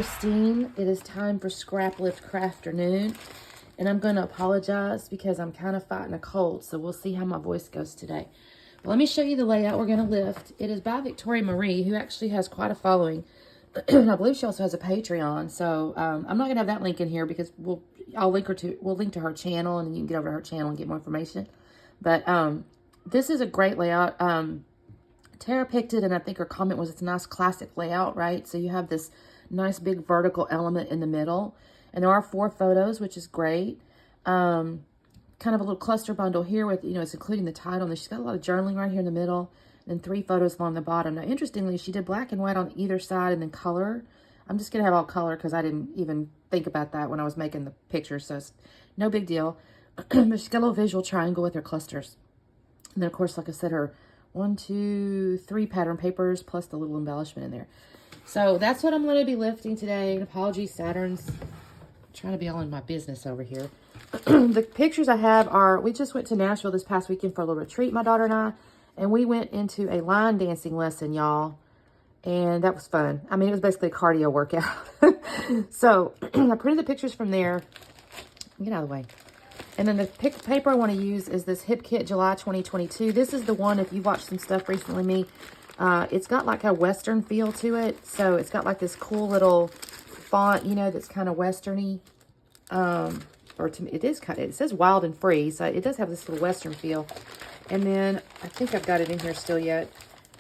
Christine. It is time for Scraplift Crafternoon, and I'm going to apologize because I'm kind of fighting a cold, so we'll see how my voice goes today. But let me show you the layout we're going to lift. It is by Victoria Marie, who actually has quite a following. I believe she also has a Patreon, so I'm not going to have that link in here because we'll link to her channel, and then you can get over to her channel and get more information. But this is a great layout. Tara picked it, and I think her comment was it's a nice classic layout, right? So you have this nice big vertical element in the middle, and there are 4 photos, which is great. Kind of a little cluster bundle here with, it's including the title, and she's got a lot of journaling right here in the middle, and 3 photos along the bottom. Now, interestingly, she did black and white on either side and then color. I'm just gonna have all color because I didn't even think about that when I was making the picture, so it's no big deal. But she's got a little visual triangle with her clusters. And then, of course, like I said, her 1, 2, 3 pattern papers plus the little embellishment in there. So that's what I'm going to be lifting today. And apologies, Saturn's trying to be all in my business over here. The pictures I have are, we just went to Nashville this past weekend for a little retreat, my daughter and I. And we went into a line dancing lesson, y'all. And that was fun. I mean, it was basically a cardio workout. So I printed the pictures from there. Get out of the way. And then the paper I want to use is this Hip Kit July 2022. This is the one, if you watched some stuff recently, me, it's got like a Western feel to it. So it's got like this cool little font, that's kind of Western-y. Or to me, it says wild and free. So it does have this little Western feel. And then I think I've got it in here still yet.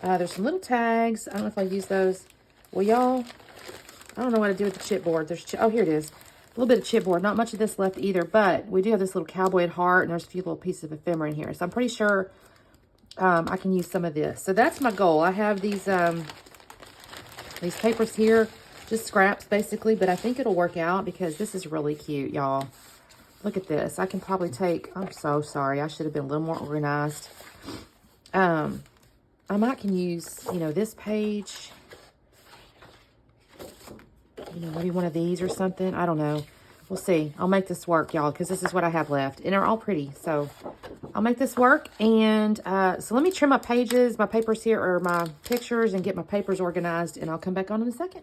There's some little tags. I don't know if I use those. Well, y'all, I don't know what to do with the chipboard. Oh, here it is. A little bit of chipboard. Not much of this left either, but we do have this little cowboy heart, and there's a few little pieces of ephemera in here. So I'm pretty sure I can use some of this. So that's my goal. I have these papers here, just scraps basically, but I think it'll work out because this is really cute, y'all. Look at this. I can probably take, I'm so sorry. I should have been a little more organized. I might can use, this page. Maybe one of these or something. I don't know. We'll see. I'll make this work, y'all, because this is what I have left. And they're all pretty. So I'll make this work. And so let me trim my pages, my papers here, or my pictures, and get my papers organized. And I'll come back on in a second.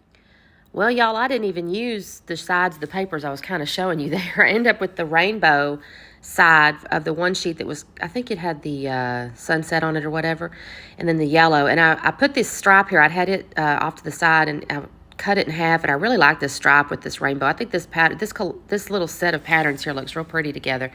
Well, y'all, I didn't even use the sides of the papers I was kind of showing you there. I ended up with the rainbow side of the one sheet that was, I think it had the sunset on it or whatever. And then the yellow. And I put this stripe here. I'd had it off to the side, and I cut it in half, and I really like this stripe with this rainbow. I think this little set of patterns here looks real pretty together.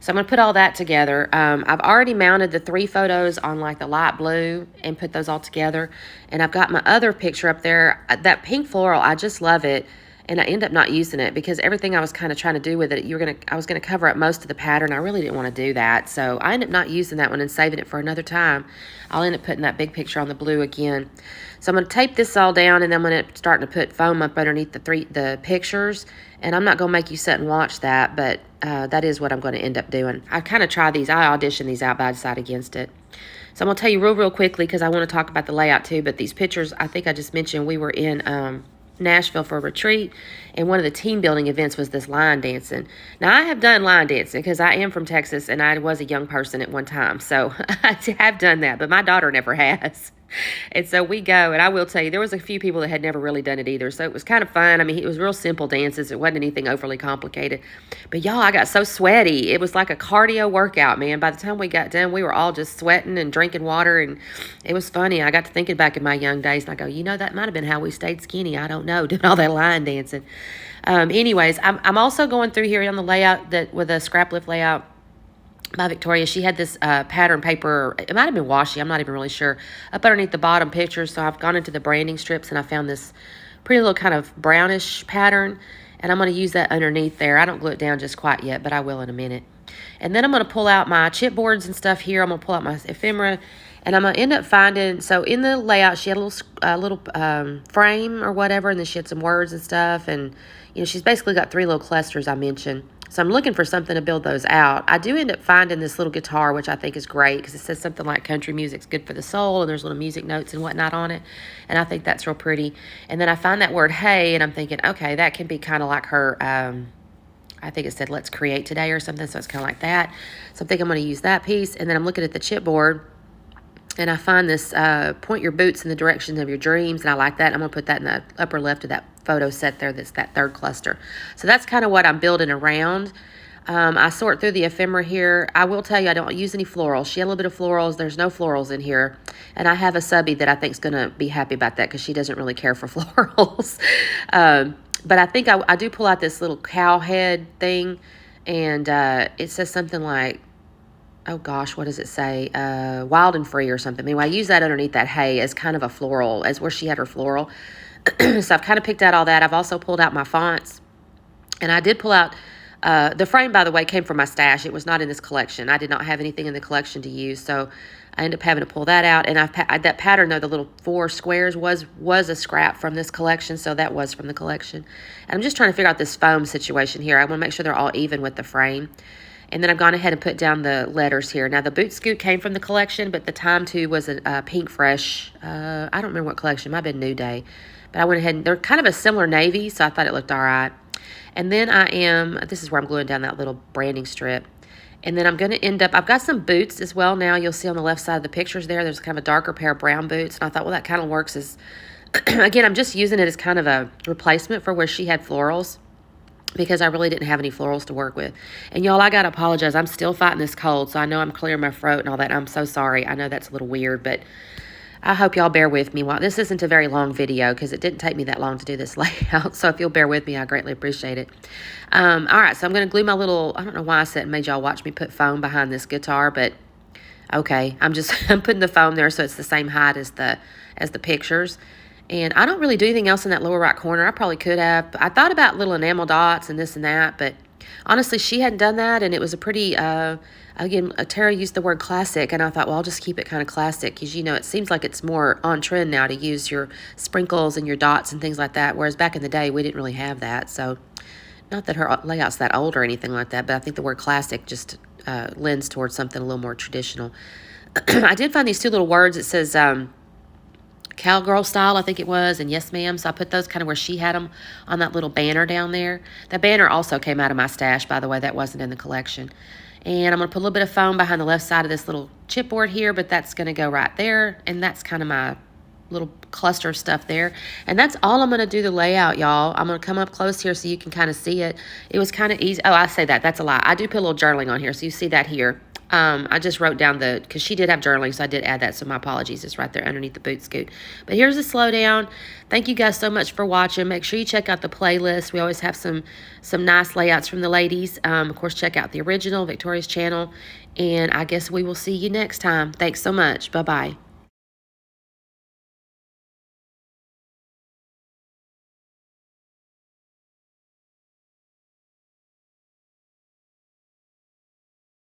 So I'm going to put all that together. I've already mounted the 3 photos on like the light blue and put those all together. And I've got my other picture up there. That pink floral, I just love it. And I end up not using it because everything I was kind of trying to do with it, I was going to cover up most of the pattern. I really didn't want to do that. So I ended up not using that one and saving it for another time. I'll end up putting that big picture on the blue again. So I'm going to tape this all down, and then I'm going to start to put foam up underneath the pictures. And I'm not going to make you sit and watch that, but that is what I'm going to end up doing. I kind of try these. I audition these out, but I decide against it. So I'm going to tell you real quickly because I want to talk about the layout too. But these pictures, I think I just mentioned we were in Nashville for a retreat, and one of the team building events was this line dancing. Now, I have done line dancing because I am from Texas, and I was a young person at one time. So I have done that, but my daughter never has. And so we go, and I will tell you, there was a few people that had never really done it either. So it was kind of fun. I mean, it was real simple dances. It wasn't anything overly complicated. But y'all, I got so sweaty. It was like a cardio workout, man. By the time we got done, we were all just sweating and drinking water. And it was funny. I got to thinking back in my young days, and I go, that might have been how we stayed skinny. I don't know, doing all that line dancing. Anyways, I'm also going through here on the layout with a Scraplift layout by Victoria. She had this pattern paper, it might have been washi, I'm not even really sure, up underneath the bottom picture. So I've gone into the branding strips, and I found this pretty little kind of brownish pattern, and I'm going to use that underneath there. I don't glue it down just quite yet, but I will in a minute. And then I'm going to pull out my chipboards and stuff here. I'm going to pull out my ephemera, and I'm going to end up finding, so in the layout, she had a little frame or whatever, and then she had some words and stuff, and she's basically got 3 little clusters I mentioned. So I'm looking for something to build those out. I do end up finding this little guitar, which I think is great because it says something like country music's good for the soul, and there's little music notes and whatnot on it. And I think that's real pretty. And then I find that word hey, and I'm thinking, okay, that can be kind of like her, I think it said let's create today or something, so it's kind of like that. So I think I'm going to use that piece. And then I'm looking at the chipboard, And I find this point your boots in the direction of your dreams, and I like that. I'm going to put that in the upper left of that photo set there. That's that third cluster. So that's kind of what I'm building around. I sort through the ephemera here. I will tell you, I don't use any florals. She had a little bit of florals. There's no florals in here. And I have a subby that I think is going to be happy about that because she doesn't really care for florals. But I think I do pull out this little cow head thing. And it says something like, oh gosh, what does it say? Wild and free or something. Anyway, I use that underneath that hay as kind of a floral, as where she had her floral. So I've kind of picked out all that. I've also pulled out my fonts. And I did pull out, the frame, by the way, came from my stash. It was not in this collection. I did not have anything in the collection to use. So I ended up having to pull that out. And that pattern, though, the little 4 squares was a scrap from this collection. So that was from the collection. And I'm just trying to figure out this foam situation here. I want to make sure they're all even with the frame. And then I've gone ahead and put down the letters here. Now, the boot scoot came from the collection, but the time to was a Pink Fresh. I don't remember what collection. It might have been New Day. But I went ahead and they're kind of a similar navy, so I thought it looked all right. And then this is where I'm gluing down that little branding strip. And then I'm going to end up, I've got some boots as well now. You'll see on the left side of the pictures there's kind of a darker pair of brown boots. And I thought, well, that kind of works as, again, I'm just using it as kind of a replacement for where she had florals, because I really didn't have any florals to work with. And y'all, I got to apologize. I'm still fighting this cold, so I know I'm clearing my throat and all that. I'm so sorry. I know that's a little weird, but I hope y'all bear with me. Well, this isn't a very long video because it didn't take me that long to do this layout. So if you'll bear with me, I greatly appreciate it. All right, so I'm going to glue my little, I don't know why I said made y'all watch me put foam behind this guitar, but okay. I'm putting the foam there so it's the same height as the pictures. And I don't really do anything else in that lower right corner. I probably could have. I thought about little enamel dots and this and that, but honestly, she hadn't done that, and it was a pretty, again, Tara used the word classic, and I thought, well, I'll just keep it kind of classic, because, you know, it seems like it's more on trend now to use your sprinkles and your dots and things like that, whereas back in the day, we didn't really have that. So not that her layout's that old or anything like that, but I think the word classic just lends towards something a little more traditional. I did find these 2 little words. It says cowgirl style, I think it was, and yes ma'am. So I put those kind of where she had them on that little banner down there. That banner also came out of my stash, by the way. That wasn't in the collection. And I'm going to put a little bit of foam behind the left side of this little chipboard here, but that's going to go right there. And that's kind of my little cluster of stuff there. And that's all I'm going to do the layout, y'all. I'm going to come up close here so you can kind of see it. It was kind of easy. Oh, I say that. That's a lie. I do put a little journaling on here, so you see that here. I just wrote down because she did have journaling, so I did add that, so my apologies. It's right there underneath the boot scoot. But here's the slowdown. Thank you guys so much for watching. Make sure you check out the playlist. We always have some nice layouts from the ladies. Of course, check out the original, Victoria's channel. And I guess we will see you next time. Thanks so much. Bye-bye.